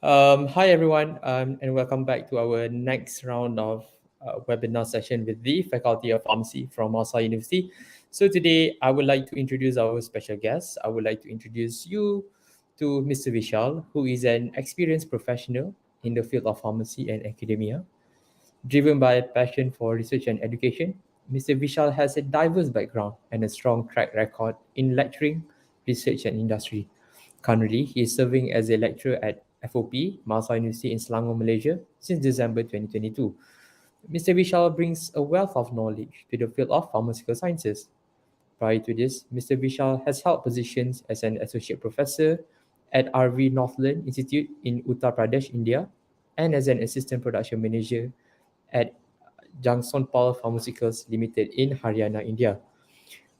Hi everyone, and welcome back to our next round of webinar session with the Faculty of Pharmacy from MALAYSIA University. So today, I would like to introduce our special guest. I would like to introduce you to Mr. Vishal, who is an experienced professional in the field of pharmacy and academia. Driven by a passion for research and education, Mr. Vishal has a diverse background and a strong track record in lecturing, research, and industry. Currently, he is serving as a lecturer at FOP, Malsa University in Selangor, Malaysia, since December 2022. Mr. Vishal brings a wealth of knowledge to the field of pharmaceutical sciences. Prior to this, Mr. Vishal has held positions as an associate professor at RV Northland Institute in Uttar Pradesh, India, and as an assistant production manager at Jagsonpal Pharmaceuticals Limited in Haryana, India.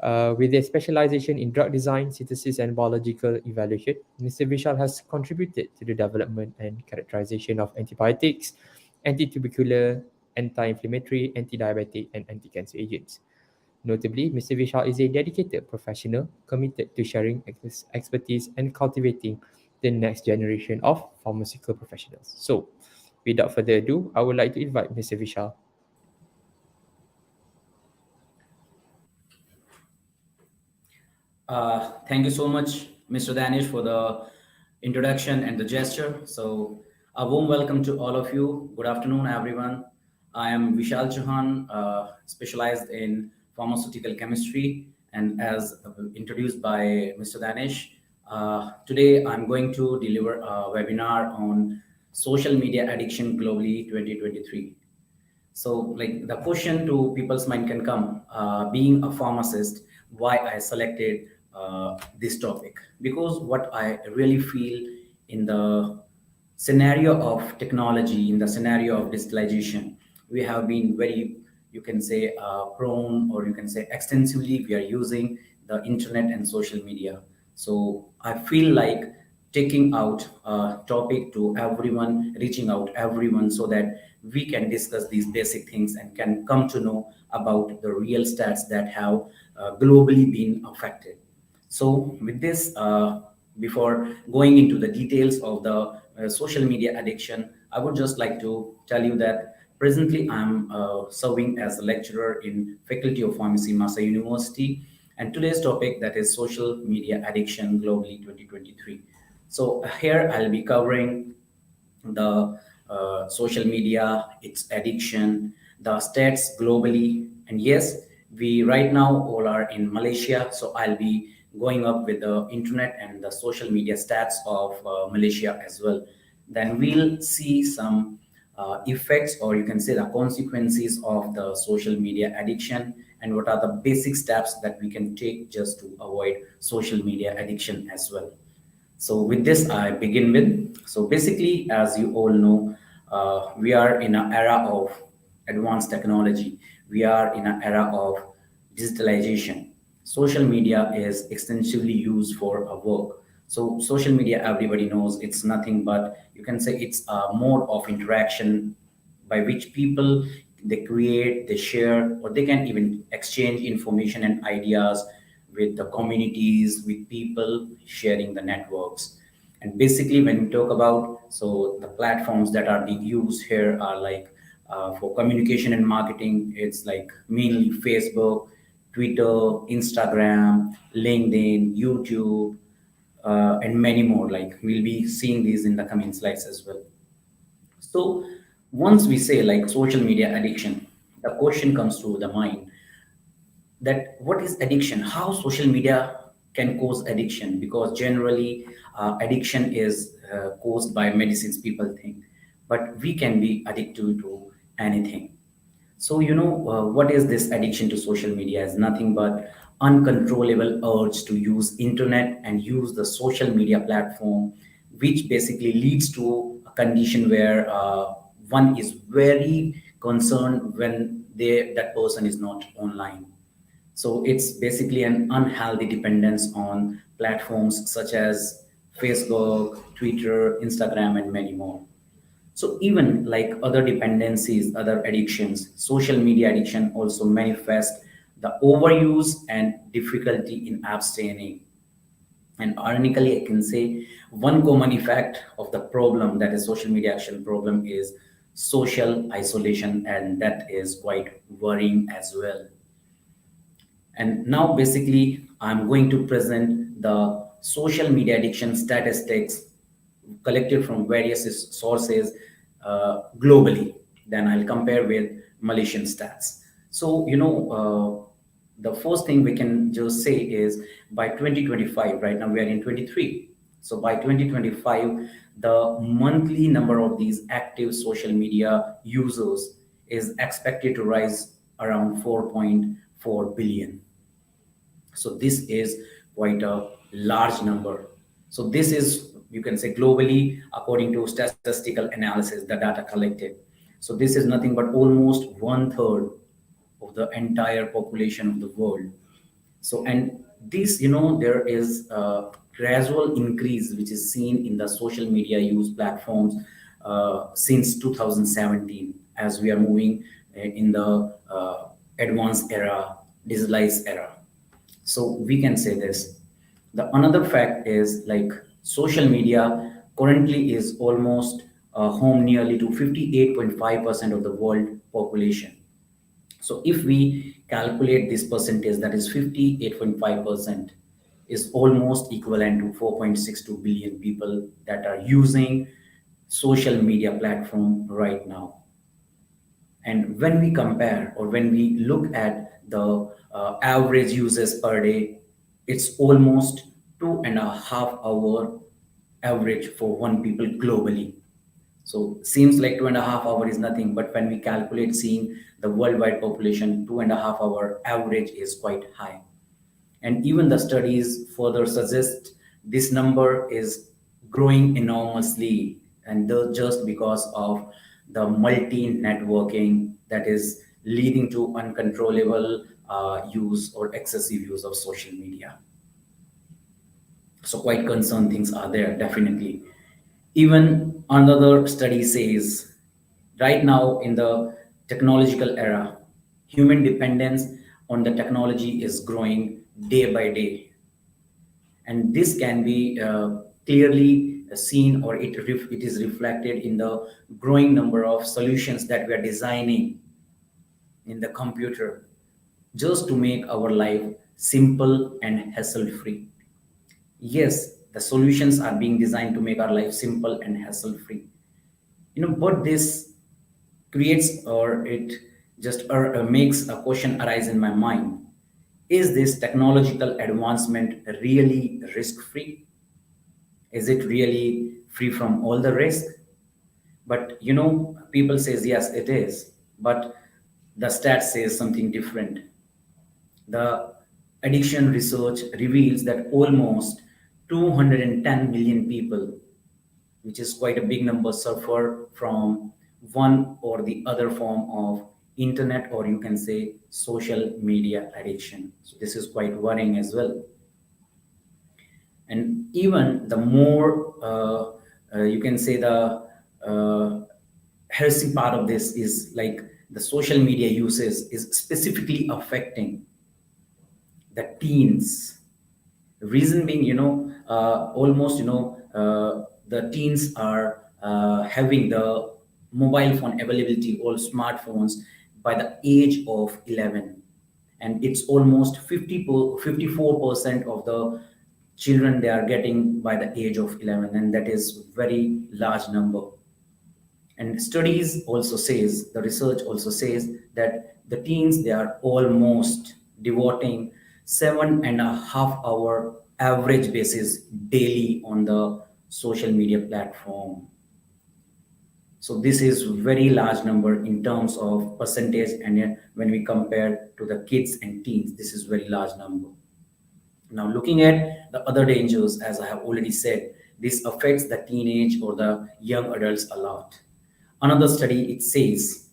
With a specialization in drug design, synthesis, and biological evaluation, Mr. Vishal has contributed to the development and characterization of antibiotics, antitubercular, anti-inflammatory, anti-diabetic, and anti-cancer agents. Notably, Mr. Vishal is a dedicated professional committed to sharing expertise and cultivating the next generation of pharmaceutical professionals. So, without further ado, I would like to invite Mr. Vishal. Thank you so much, Mr. Danish, for the introduction and the gesture. So, a warm welcome to all of you. Good afternoon, everyone. I am Vishal Chauhan, specialized in pharmaceutical chemistry, and as introduced by Mr. Danish, today I'm going to deliver a webinar on social media addiction globally 2023. So, like the question to people's mind can come, being a pharmacist, why I selected this topic? Because what I really feel in the scenario of technology, in the scenario of digitalization, we have been very, you can say, prone, or you can say extensively, we are using the internet and social media. So I feel like taking out a topic to everyone, reaching out everyone, so that we can discuss these basic things and can come to know about the real stats that have globally been affected. So with this, before going into the details of the social media addiction, I would just like to tell you that presently I'm serving as a lecturer in Faculty of Pharmacy, Masa University, and today's topic, that is social media addiction globally 2023. So here I'll be covering the social media, its addiction, the stats globally. And yes, we right now all are in Malaysia, so I'll be going up with the internet and the social media stats of Malaysia as well. Then we'll see some effects, or you can say the consequences of the social media addiction, and what are the basic steps that we can take just to avoid social media addiction as well. So with this, I begin with. So basically, as you all know, we are in an era of advanced technology. We are in an era of digitalization. Social media is extensively used for our work. So social media, everybody knows, it's nothing but, you can say, it's a mode of interaction by which people, they create, they share, or they can even exchange information and ideas with the communities, with people sharing the networks. And basically, when we talk about, so the platforms that are being used here are like, for communication and marketing, it's like mainly Facebook, Twitter, Instagram, LinkedIn, YouTube, and many more. Like, we'll be seeing these in the coming slides as well. So once we say like social media addiction, the question comes to the mind that what is addiction, how social media can cause addiction, because generally addiction is caused by medicines, people think, but we can be addicted to anything. So what is this addiction to social media? Is nothing but uncontrollable urge to use internet and use the social media platform, which basically leads to a condition where one is very concerned when that person is not online. So it's basically an unhealthy dependence on platforms such as Facebook, Twitter, Instagram, and many more. So even like other dependencies, other addictions, social media addiction also manifest the overuse and difficulty in abstaining. And ironically, I can say one common effect of the problem, that is social media action problem, is social isolation, and that is quite worrying as well. And now, basically, I'm going to present the social media addiction statistics collected from various sources globally. Then I'll compare with Malaysian stats. So, the first thing we can just say is by 2025, right now we are in 23. So by 2025, the monthly number of these active social media users is expected to rise around 4.4 billion. So this is quite a large number. So this is, you can say, globally according to statistical analysis, the data collected. So this is nothing but almost one third of the entire population of the world. So, and this, there is a gradual increase which is seen in the social media use platforms since 2017, as we are moving in the advanced era, digitalized era. So we can say this. The another fact is, like, social media currently is almost home nearly to 58.5% of the world population. So if we calculate this percentage, that is 58.5%, is almost equivalent to 4.62 billion people that are using social media platform right now. And when we compare, or when we look at the average users per day, it's almost 2.5 hour average for one people globally. So seems like 2.5 hour is nothing, but when we calculate seeing the worldwide population, 2.5 hour average is quite high. And even the studies further suggest this number is growing enormously, and just because of the multi networking that is leading to uncontrollable use or excessive use of social media. So quite concerned things are there, definitely. Even another study says right now in the technological era, human dependence on the technology is growing day by day. And this can be clearly seen, or it is reflected in the growing number of solutions that we are designing in the computer just to make our life simple and hassle free. Yes, the solutions are being designed to make our life simple and hassle free. But this creates, or it just makes a question arise in my mind: is this technological advancement really risk free? Is it really free from all the risk? But people says yes, it is, but the stats says something different. The addiction research reveals that almost 210 million people, which is quite a big number, suffer from one or the other form of internet, or you can say social media addiction. So this is quite worrying as well. And even the more you can say the uh, heresy part of this is, like, the social media uses is specifically affecting the teens. Reason being, almost, the teens are having the mobile phone availability or smartphones by the age of 11, and it's almost 54% of the children they are getting by the age of 11, and that is very large number. And studies also says, the research also says that the teens, they are almost devoting 7.5 hour average basis daily on the social media platform. So this is very large number in terms of percentage, and yet when we compare to the kids and teens, this is very large number. Now, looking at the other dangers, as I have already said, this affects the teenage or the young adults a lot. Another study, it says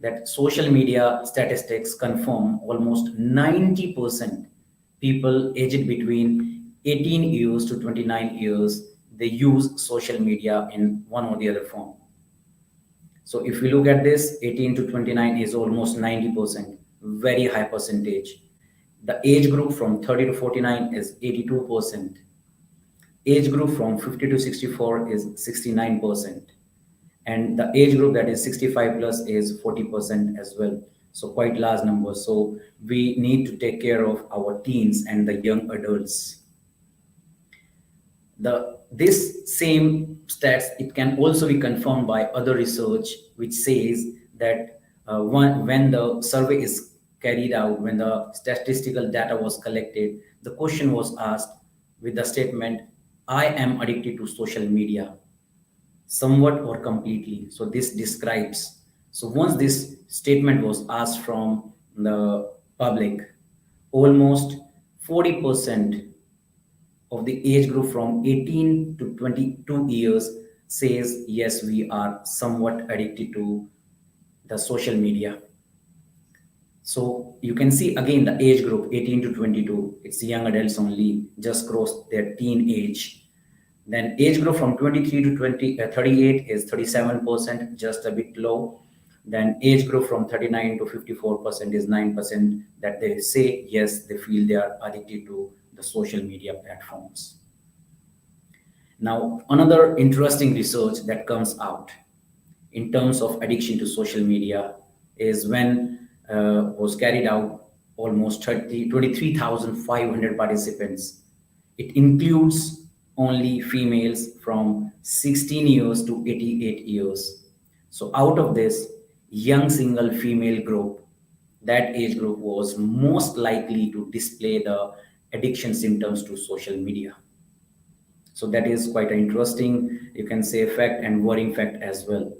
that social media statistics confirm almost 90% people aged between 18 years to 29 years, they use social media in one or the other form. So if we look at this, 18 to 29 is almost 90%, very high percentage. The age group from 30 to 49 is 82%. Age group from 50 to 64 is 69%. And the age group that is 65 plus is 40% as well. So quite large numbers. So we need to take care of our teens and the young adults. This same stats, it can also be confirmed by other research which says that when the survey is carried out, when the statistical data was collected, the question was asked with the statement, I am addicted to social media, somewhat or completely. So this describes. So once this statement was asked from the public, almost 40% of the age group from 18 to 22 years says yes, we are somewhat addicted to the social media. So you can see again the age group 18 to 22, it's young adults only, just crossed their teen age. Then age group from 23 to 38 is 37%, just a bit low. Then age group from 39 to 54% is 9% that they say yes, they feel they are addicted to the social media platforms. Now, another interesting research that comes out in terms of addiction to social media is when was carried out almost 23,500 participants. It includes only females from 16 years to 88 years. So out of this young single female group, that age group was most likely to display the addiction symptoms to social media. So that is quite an interesting, you can say, fact and worrying fact as well.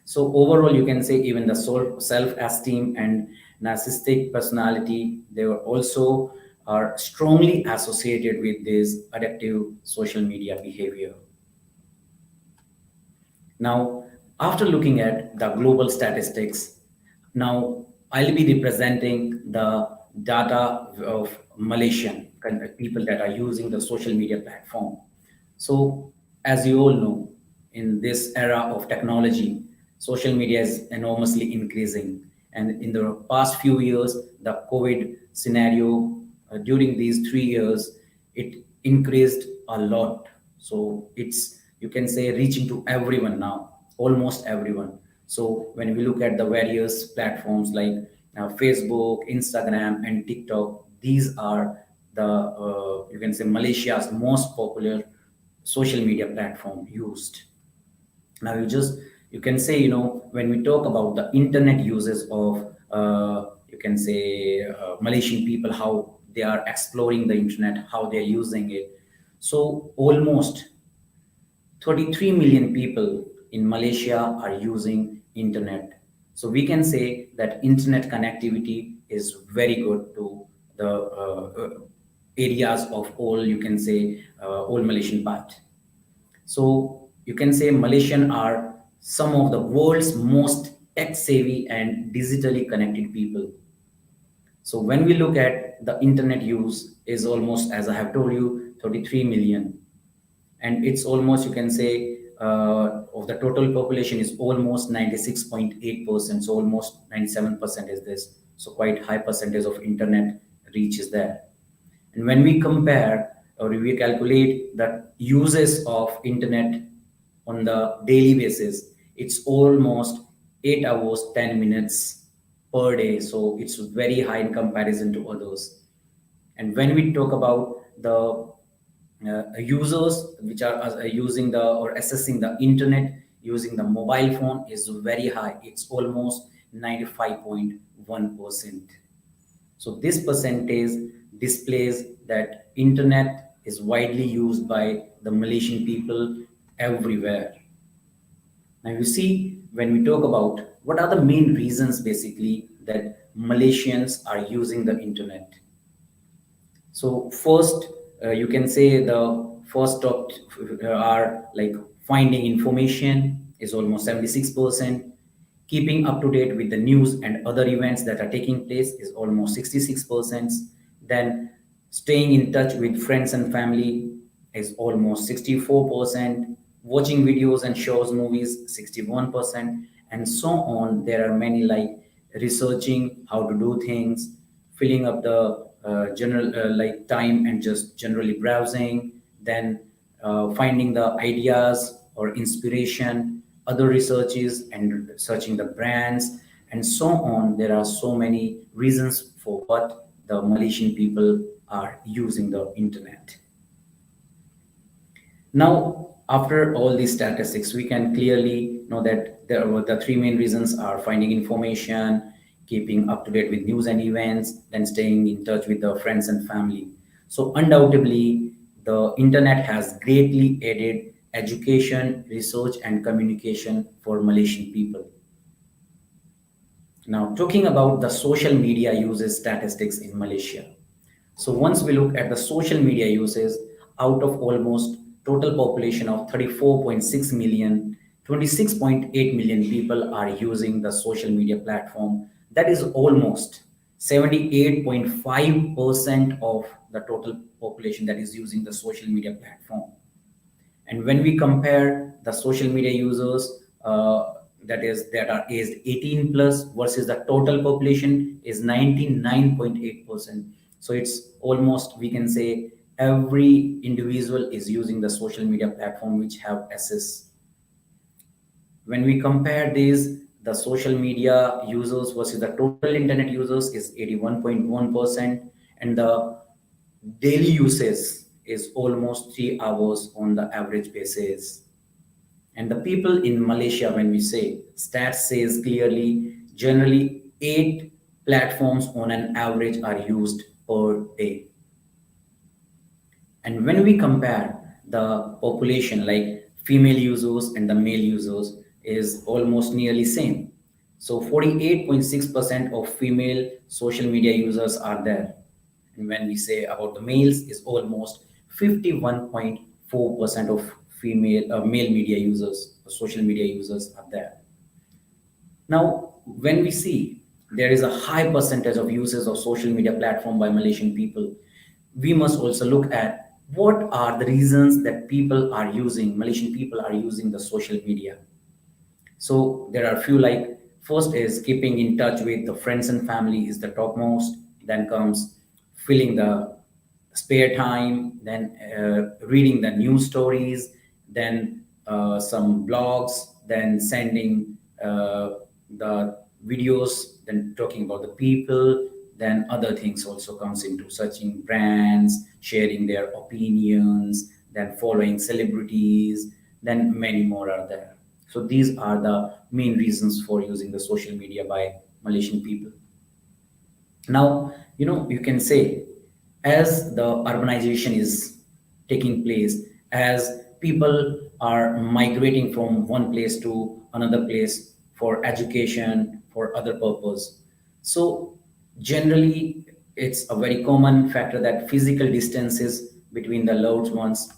So overall, you can say even the self-esteem and narcissistic personality, they were also are strongly associated with this addictive social media behavior. Now, after looking at the global statistics, now I'll be representing the data of Malaysian people that are using the social media platform. So, as you all know, in this era of technology, social media is enormously increasing. And in the past few years, the COVID scenario, during these 3 years, it increased a lot. So it's, you can say, reaching to everyone now, almost everyone. So when we look at the various platforms like Facebook, Instagram, and TikTok, these are the, you can say, Malaysia's most popular social media platform used. Now you can say, when we talk about the internet uses of you can say Malaysian people, how they are exploring the internet, how they're using it. So almost 33 million people in Malaysia are using internet. So we can say that internet connectivity is very good to the areas of all, you can say, all Malaysian part. So you can say Malaysian are some of the world's most tech savvy and digitally connected people. So when we look at the internet use is almost, as I have told you, 33 million. And it's almost, you can say, of the total population is almost 96.8%. So almost 97% is this. So quite high percentage of internet reach is there. And when we compare or we calculate the uses of internet on the daily basis, it's almost 8 hours, 10 minutes per day. So it's very high in comparison to others. And when we talk about the users which are using the or accessing the internet using the mobile phone is very high. It's almost 95.1%. So this percentage displays that internet is widely used by the Malaysian people everywhere. Now you see, when we talk about what are the main reasons basically that Malaysians are using the internet. So first, you can say the first top are like finding information is almost 76%. Keeping up to date with the news and other events that are taking place is almost 66%. Then staying in touch with friends and family is almost 64%. Watching videos and shows, movies, 61%, and so on. There are many like researching how to do things, filling up the general like time and just generally browsing, then finding the ideas or inspiration, other researches and searching the brands and so on. There are so many reasons for what the Malaysian people are using the internet. Now, after all these statistics, we can clearly know that the three main reasons are finding information, keeping up to date with news and events, then staying in touch with the friends and family. So undoubtedly, the internet has greatly aided education, research, and communication for Malaysian people. Now, talking about the social media uses statistics in Malaysia. So once we look at the social media uses, out of almost total population of 34.6 million, 26.8 million people are using the social media platform. That is almost 78.5% of the total population that is using the social media platform. And when we compare the social media users that are aged 18 plus versus the total population is 99.8%. So it's almost, we can say, every individual is using the social media platform which have access. When we compare these, the social media users versus the total internet users is 81.1%, and the daily usage is almost 3 hours on the average basis. And the people in Malaysia, when we say, stats says clearly, generally 8 platforms on an average are used per day. And when we compare the population, like female users and the male users, is almost nearly same. So 48.6% of female social media users are there. And when we say about the males, is almost 51.4% of male media users, social media users are there. Now, when we see there is a high percentage of users of social media platform by Malaysian people, we must also look at what are the reasons that Malaysian people are using the social media. So there are a few, like first is keeping in touch with the friends and family is the topmost. Then comes filling the spare time, then reading the news stories, then some blogs, then sending the videos, then talking about the people, then other things also comes into searching brands, sharing their opinions, then following celebrities, then many more are there. So these are the main reasons for using the social media by Malaysian people. Now, you can say, as the urbanization is taking place, as people are migrating from one place to another place for education, for other purpose. So generally, it's a very common factor that physical distances between the loved ones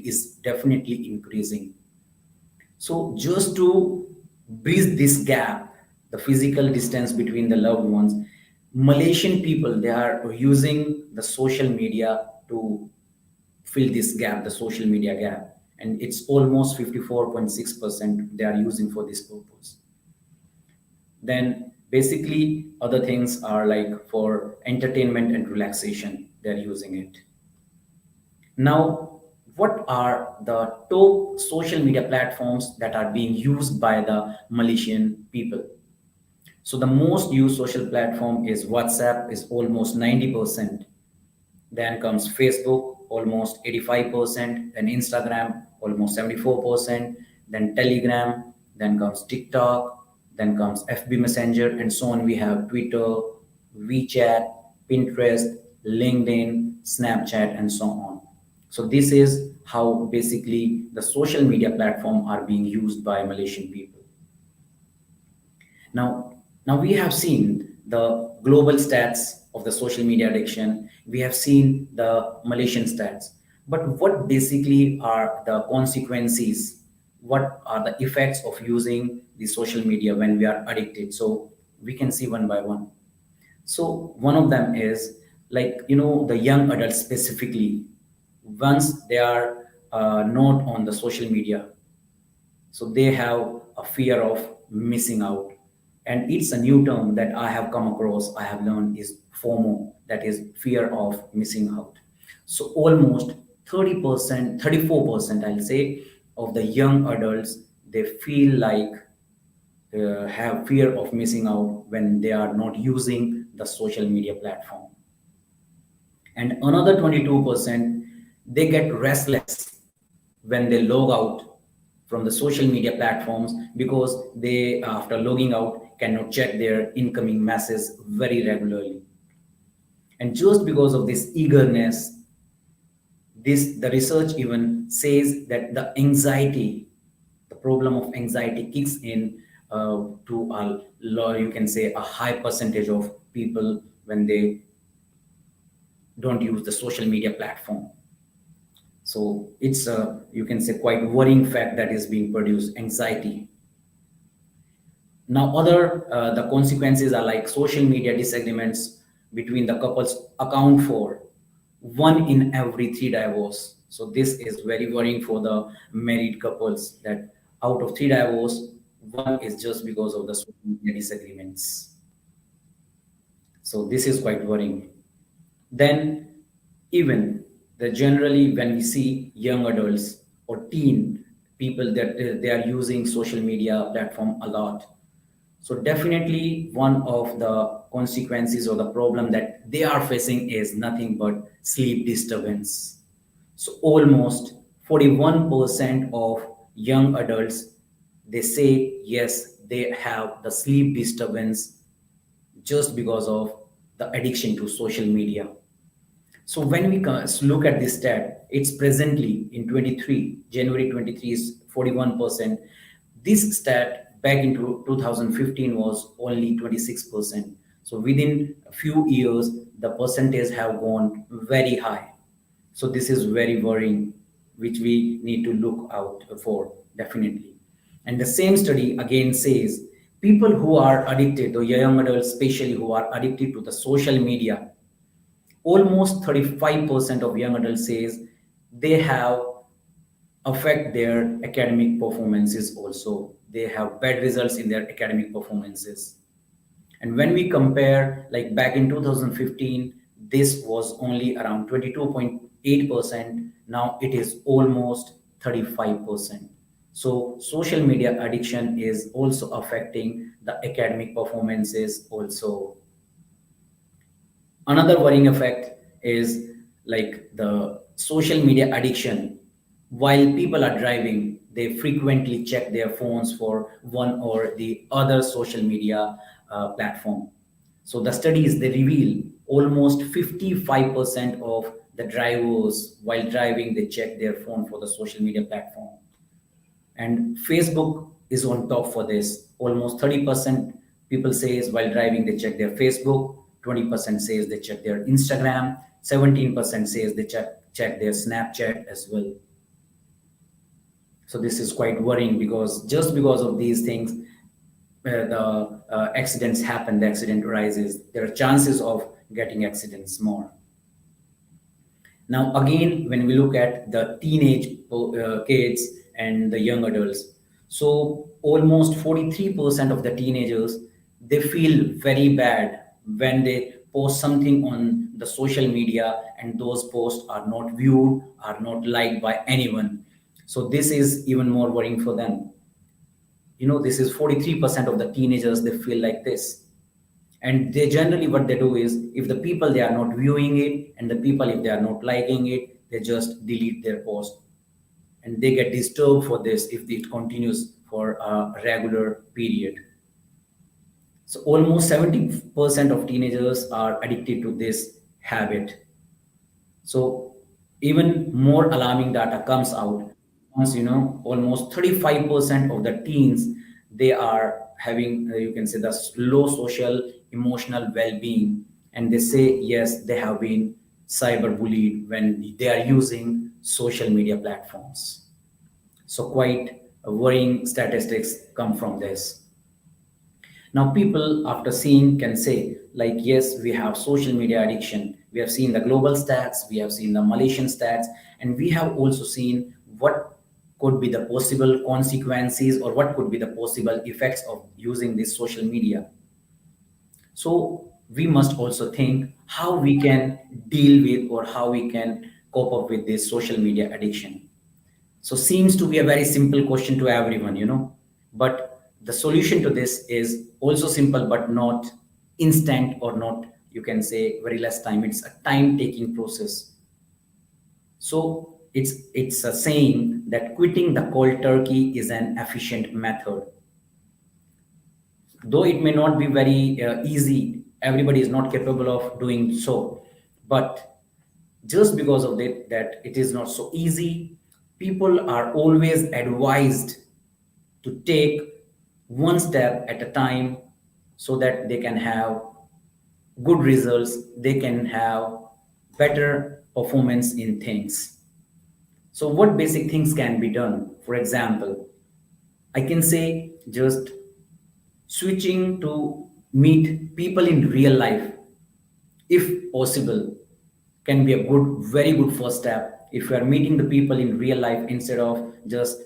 is definitely increasing. So just to bridge this gap, the physical distance between the loved ones, Malaysian people, they are using the social media to fill this gap, the social media gap. And it's almost 54.6% they are using for this purpose. Then basically other things are like for entertainment and relaxation, they're using it. Now, what are the top social media platforms that are being used by the Malaysian people? So the most used social platform is WhatsApp, is almost 90%. Then comes Facebook, almost 85%. Then Instagram, almost 74%. Then Telegram, then comes TikTok, then comes FB Messenger, and so on. We have Twitter, WeChat, Pinterest, LinkedIn, Snapchat, and so on. So this is how basically the social media platform are being used by Malaysian people. Now, now we have seen the global stats of the social media addiction. We have seen the Malaysian stats. But what basically are the consequences? What are the effects of using the social media when we are addicted? So we can see one by one. So one of them is, like, the young adults specifically, once they are not on the social media, so they have a fear of missing out, And it's a new term that I have come across, I have learned, is FOMO, that is fear of missing out. So almost 30%, 34%, I'll say, of the young adults, they feel like have fear of missing out when they are not using the social media platform. And another 22%, they get restless when they log out from the social media platforms, because they, after logging out, cannot check their incoming messages very regularly. And just because of this eagerness, the research even says that the problem of anxiety kicks in to you can say a high percentage of people when they don't use the social media platform. So it's a, you can say, quite worrying fact that is being produced, anxiety. Now, other the consequences are like social media disagreements between the couples account for one in every three divorce. So this is very worrying for the married couples, that out of three divorce, one is just because of the social media disagreements. So this is quite worrying. Then even the generally when we see young adults or teen people that they are using social media platform a lot, so definitely one of the consequences or the problem that they are facing is nothing but sleep disturbance. So almost 41% of young adults, they say yes, they have the sleep disturbance just because of the addiction to social media. So when we look at this stat, it's presently in 23, January 23 is 41%. This stat back in 2015 was only 26%. So within a few years, the percentage have gone very high. So this is very worrying, which we need to look out for definitely. And the same study again says people who are addicted, or young adults especially who are addicted to the social media, almost 35% of young adults says they have affect their academic performances also. They have bad results in their academic performances. And when we compare, like back in 2015, this was only around 22.8%. Now it is almost 35%. So social media addiction is also affecting the academic performances also. Another worrying effect is like the social media addiction. While people are driving, they frequently check their phones for one or the other social media platform. So the studies, they reveal almost 55% of the drivers while driving, they check their phone for the social media platform. And Facebook is on top for this. Almost 30% people says while driving they check their Facebook, 20% says they check their Instagram, 17% says they check their Snapchat as well. So this is quite worrying, because just because of these things, the accidents happen, the accident arises, there are chances of getting accidents more. Now, again, when we look at the teenage kids and the young adults, so almost 43% of the teenagers, they feel very bad when they post something on the social media and those posts are not viewed, are not liked by anyone. So this is even more worrying for them. You know, this is 43% of the teenagers, they feel like this. And they generally, what they do is, if the people they are not viewing it, and the people if they are not liking it, they just delete their post, and they get disturbed for this if it continues for a regular period. So almost 70% of teenagers are addicted to this habit. So even more alarming data comes out once, you know, almost 35% of the teens, they are having you can say the low social emotional well-being, and they say yes, they have been cyberbullied when they are using social media platforms. So quite worrying statistics come from this. Now, people after seeing can say, like, yes, we have social media addiction. We have seen the global stats, we have seen the Malaysian stats, and we have also seen what could be the possible consequences or what could be the possible effects of using this social media. So we must also think how we can deal with or how we can cope up with this social media addiction. So seems to be a very simple question to everyone, but the solution to this is also simple but not instant or not, you can say, very less time. It's a time taking process. So it's a saying that quitting the cold turkey is an efficient method. Though it may not be very easy, everybody is not capable of doing so. But just because of that it is not so easy, people are always advised to take one step at a time so that they can have good results, they can have better performance in things. So what basic things can be done? For example, I can say just switching to meet people in real life, if possible, can be a very good first step. If you are meeting the people in real life instead of just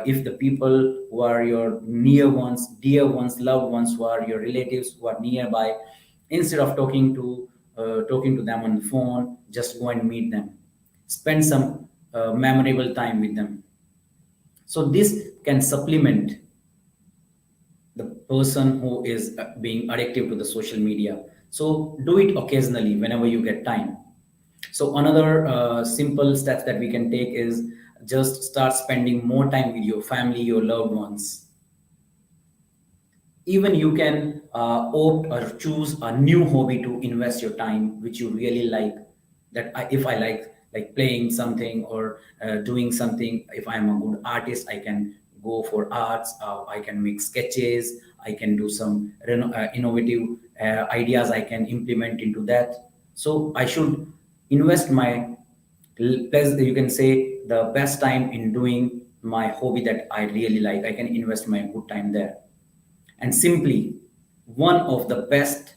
if the people who are your near ones, dear ones, loved ones, who are your relatives who are nearby, instead of talking to them on the phone, just go and meet them, spend some memorable time with them. So this can supplement the person who is being addictive to the social media. So do it occasionally whenever you get time. So another simple steps that we can take is just start spending more time with your family, your loved ones. Even you can opt or choose a new hobby to invest your time which you really like. If I like playing something or doing something, if I'm a good artist, I can go for arts, I can make sketches, I can do some innovative ideas I can implement into that. So I should invest my you can say the best time in doing my hobby that I really like. I can invest my good time there. And simply, one of the best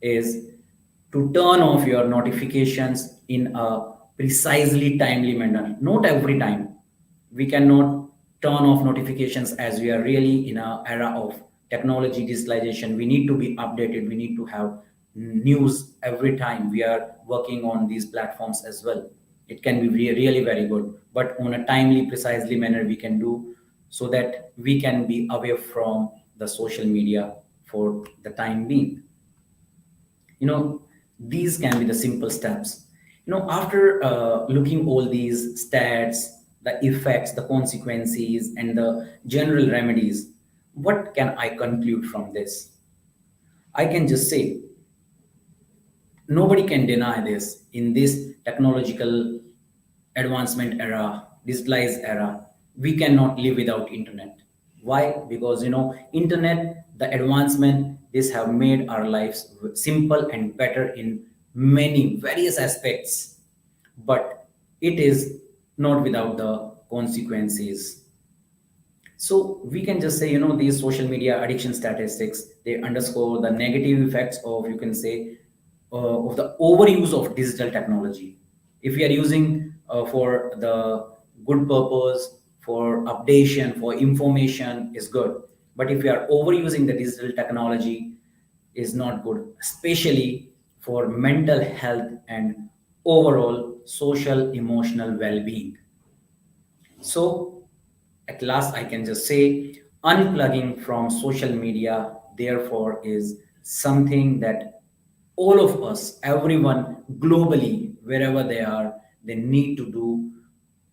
is to turn off your notifications in a precisely timely manner. Not every time. We cannot turn off notifications as we are really in an era of technology digitalization. We need to be updated. We need to have news every time we are working on these platforms as well. It can be really very good, but on a timely, precisely manner we can do, so that we can be away from the social media for the time being. you know these can be the simple steps. After looking all these stats, the effects, the consequences, and the general remedies, what can I conclude from this? I can just say nobody can deny this. In this technological advancement era, digitalized era, we cannot live without internet. Why? Because internet, the advancement, this have made our lives simple and better in many various aspects, but it is not without the consequences. So we can just say, these social media addiction statistics, they underscore the negative effects of, you can say, of the overuse of digital technology. If we are using for the good purpose, for updation, for information, is good. But if we are overusing the digital technology, is not good, especially for mental health and overall social emotional well-being. So, at last, I can just say unplugging from social media, therefore, is something that all of us, everyone globally, wherever they are, they need to do.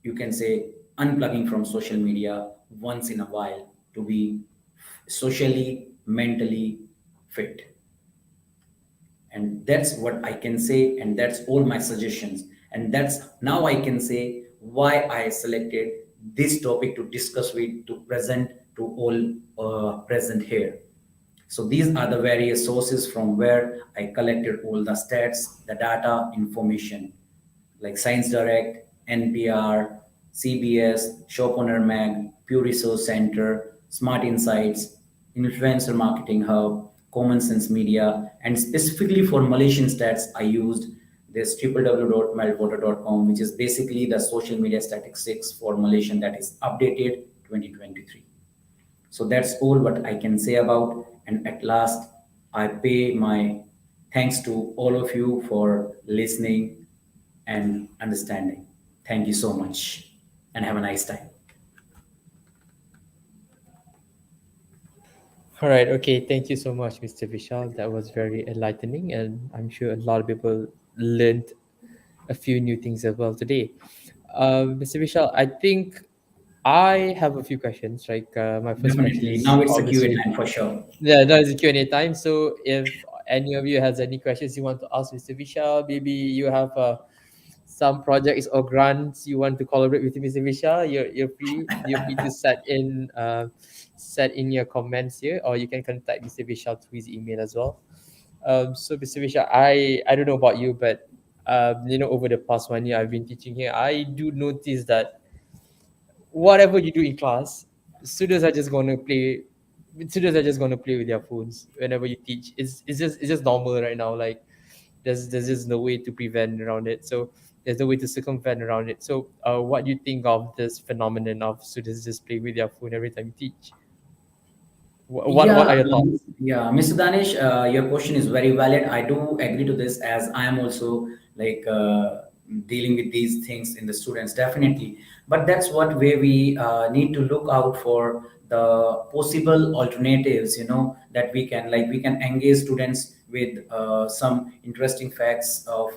You can say unplugging from social media once in a while to be socially, mentally fit. And that's what I can say, and that's all my suggestions. And that's now I can say why I selected this topic to discuss with, to present to all present here. So these are the various sources from where I collected all the stats, the data, information, like Science Direct, NPR, CBS, Shopowner Mag, Pew Resource Center, Smart Insights, Influencer Marketing Hub, Common Sense Media, and specifically for Malaysian stats, I used There's www.meltwater.com, which is basically the social media statistics for Malaysian that is updated 2023. So that's all what I can say about. And at last, I pay my thanks to all of you for listening and understanding. Thank you so much and have a nice time. All right. Okay. Thank you so much, Mr. Vishal. That was very enlightening, and I'm sure a lot of people learned a few new things as well today. Mr. Vishal, I think I have a few questions. Like my first question Definitely. is Now it's a Q&A obviously, time for sure. yeah, that is a Q&A time. So if any of you has any questions you want to ask Mr. Vishal, maybe you have some projects or grants you want to collaborate with Mr. Vishal, you're free. You're free to set in your comments here, or you can contact Mr. Vishal through his email as well. So Mr. Vishal, I don't know about you, but over the past 1 year I've been teaching here, I do notice that whatever you do in class, students are just gonna play. Students are just gonna play with their phones whenever you teach. It's just normal right now. Like there's just no way to prevent around it. So there's no way to circumvent around it. So what do you think of this phenomenon of students just play with their phone every time you teach? What Yeah, are your thoughts? yeah, Mr. Danish, your question is very valid. I do agree to this as I am also like dealing with these things in the students, definitely. But that's what way we need to look out for the possible alternatives, that we can like we can engage students with some interesting facts of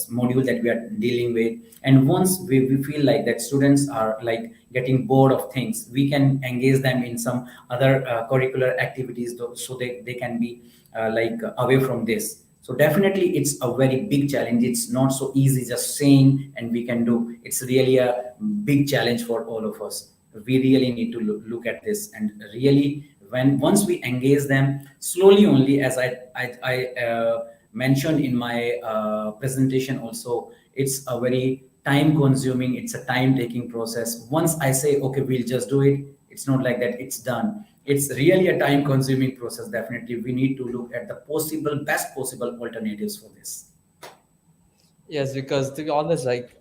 module that we are dealing with. And once we feel like that students are like getting bored of things, we can engage them in some other curricular activities so they can be away from this. So definitely it's a very big challenge. It's not so easy just saying and we can do. It's really a big challenge for all of us. We really need to look at this and really when once we engage them slowly only, as I mentioned in my presentation also, it's a very time consuming, it's a time taking process. Once I say okay, we'll just do it, it's not like that it's done. It's really a time consuming process. Definitely we need to look at the possible best possible alternatives for this. Yes, because to be honest, like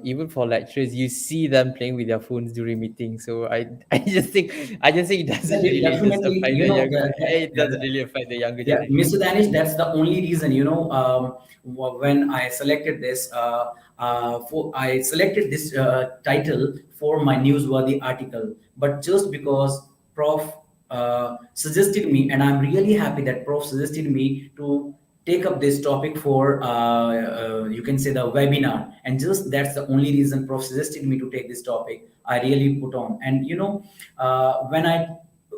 even for lecturers, you see them playing with their phones during meetings. So I just think it doesn't really just Definitely, affect the younger. It doesn't that really affect the younger yeah, generation. Mr. Danish, that's the only reason, when I selected this, I selected this title for my newsworthy article, but just because Prof suggested me, and I'm really happy that Prof suggested me to take up this topic for, you can say, the webinar, and just that's the only reason Prof suggested me to take this topic. I really put on, and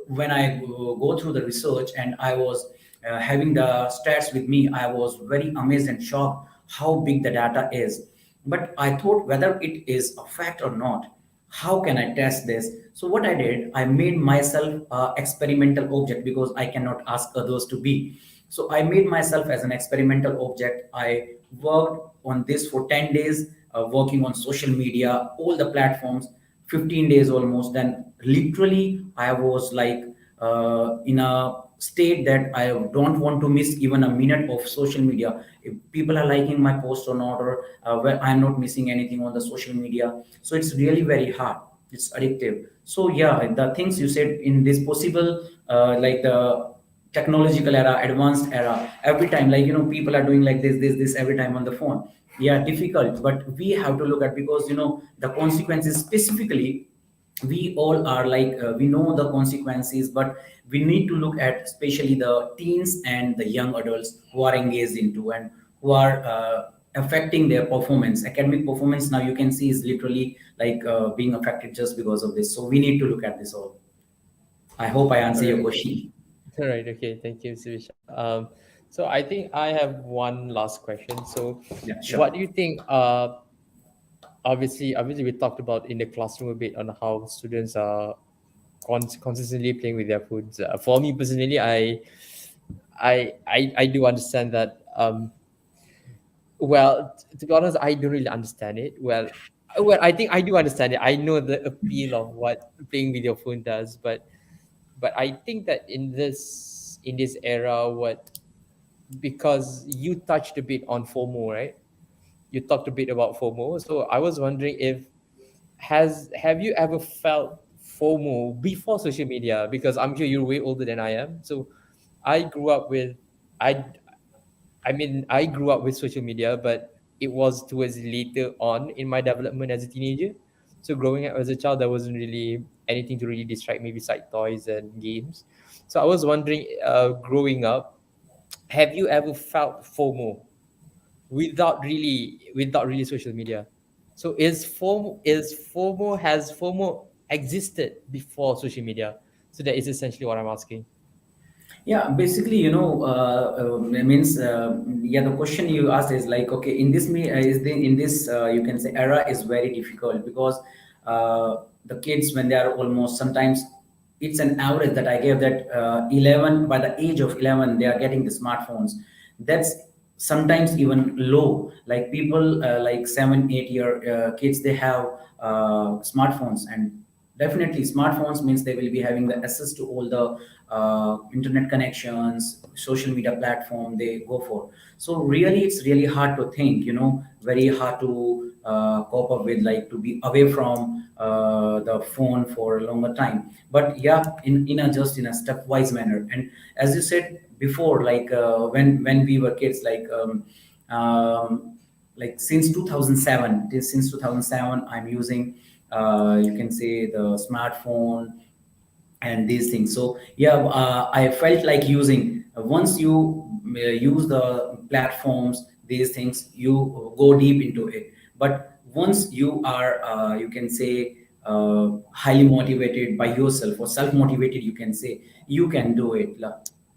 when I go through the research and I was having the stats with me, I was very amazed and shocked how big the data is. But I thought whether it is a fact or not, how can I test this? So what I did, I made myself a experimental object because I cannot ask others to be. So I made myself as an experimental object. I worked on this for 10 days, working on social media, all the platforms, 15 days almost. Then literally I was like in a state that I don't want to miss even a minute of social media. If people are liking my post or not, or where I'm not missing anything on the social media. So it's really very hard. It's addictive. So yeah, the things you said in this possible, like the technological era, advanced era, every time, like, people are doing like this every time on the phone. Yeah, difficult, but we have to look at, because the consequences specifically, we all are like, we know the consequences, but we need to look at especially the teens and the young adults who are engaged into and who are affecting their performance, academic performance. Now you can see is literally like being affected just because of this. So we need to look at this all. I hope I All answer your right. question. All right. Okay. Thank you, Mr. Vishal. So I think I have one last question. So, Yeah, what sure. do you think? Obviously, we talked about in the classroom a bit on how students are consistently playing with their phones. For me personally, I do understand that. Well, to be honest, I don't really understand it. Well, I think I do understand it. I know the appeal of what playing with your phone does, but I think that in this era, because you touched a bit on FOMO, right? You talked a bit about FOMO. So I was wondering if have you ever felt FOMO before social media? Because I'm sure you're way older than I am. So I grew up with I I grew up with social media, but it was towards later on in my development as a teenager. So growing up as a child, there wasn't really anything to really distract me besides toys and games. So I was wondering, growing up, have you ever felt FOMO without really social media? So is FOMO has FOMO existed before social media? So that is essentially what I'm asking. Yeah, basically, means yeah. The question you asked is like, okay, in this me is the in this you can say era is very difficult because the kids when they are almost sometimes it's an average that I gave that 11 by the age of 11 they are getting the smartphones. That's sometimes even low. Like people like 7 8 year kids they have smartphones and definitely, smartphones means they will be having the access to all the internet connections, social media platform they go for. So really, it's really hard to think. Very hard to cope up with, like to be away from the phone for a longer time. But yeah, in a just in a stepwise manner. And as you said before, like when we were kids, like since 2007 since 2007 I'm using you can say the smartphone and these things. So yeah, I felt like using once you use the platforms, these things you go deep into it. But once you are you can say highly motivated by yourself or self motivated, you can say you can do it,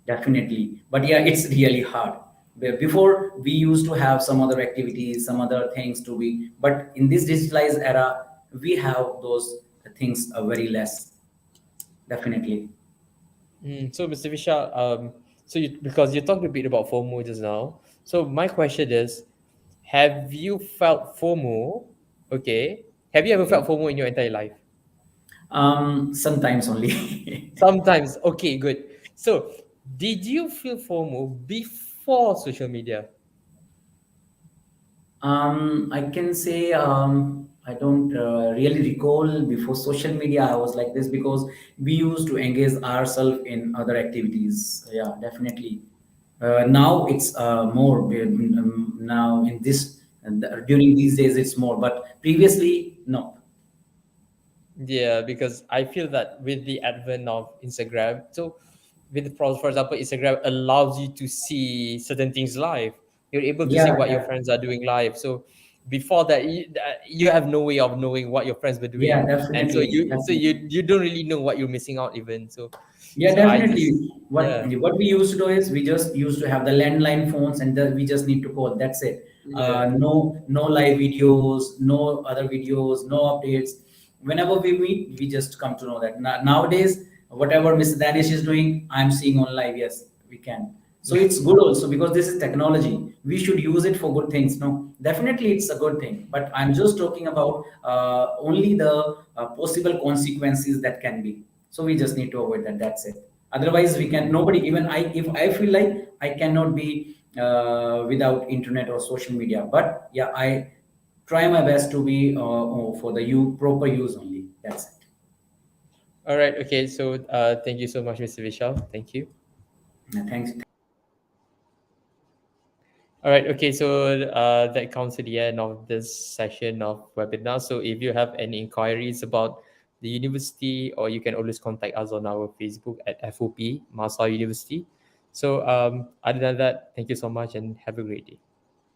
definitely. But yeah, it's really hard. Before we used to have some other activities, some other things to be, but in this digitalized era we have those things very less, definitely. So, Mr. Vishal, because you talked a bit about FOMO just now, so my question is, have you felt FOMO? Okay, have you ever Okay. felt FOMO in your entire life? Sometimes only. Sometimes. Okay, good. So, did you feel FOMO before social media? I can say I don't really recall before social media I was like this because we used to engage ourselves in other activities. Yeah, definitely. Now it's more. Now in this during these days it's more, but previously no. Yeah, because I feel that with the advent of Instagram, so for example, Instagram allows you to see certain things live. You're able to see Yeah, what your friends are doing live. So before that, you have no way of knowing what your friends were yeah, doing, and so definitely, definitely. you don't really know what you're missing out even. Yeah, So I just definitely. What yeah what we used to do is we just used to have the landline phones, and then we just need to call. That's it. yeah. No live videos, no other videos, no updates. Whenever we meet, we just come to know that nowadays, whatever Mr. Danish is doing, I'm seeing on live. Yes, we can. So it's good also because this is technology. We should use it for good things. No, definitely it's a good thing. But I'm just talking about only the possible consequences that can be. So we just need to avoid that. That's it. Otherwise, we can. Nobody, even I, if I feel like I cannot be without internet or social media. But yeah, I try my best to be for the proper use only. That's it. All right. Okay. So thank you so much, Mr. Vishal. Thank you. Thanks. All right. Okay. So that comes to the end of this session of webinar. So if you have any inquiries about the university, or you can always contact us on our Facebook at FOP Masa University. So other than that, thank you so much and have a great day.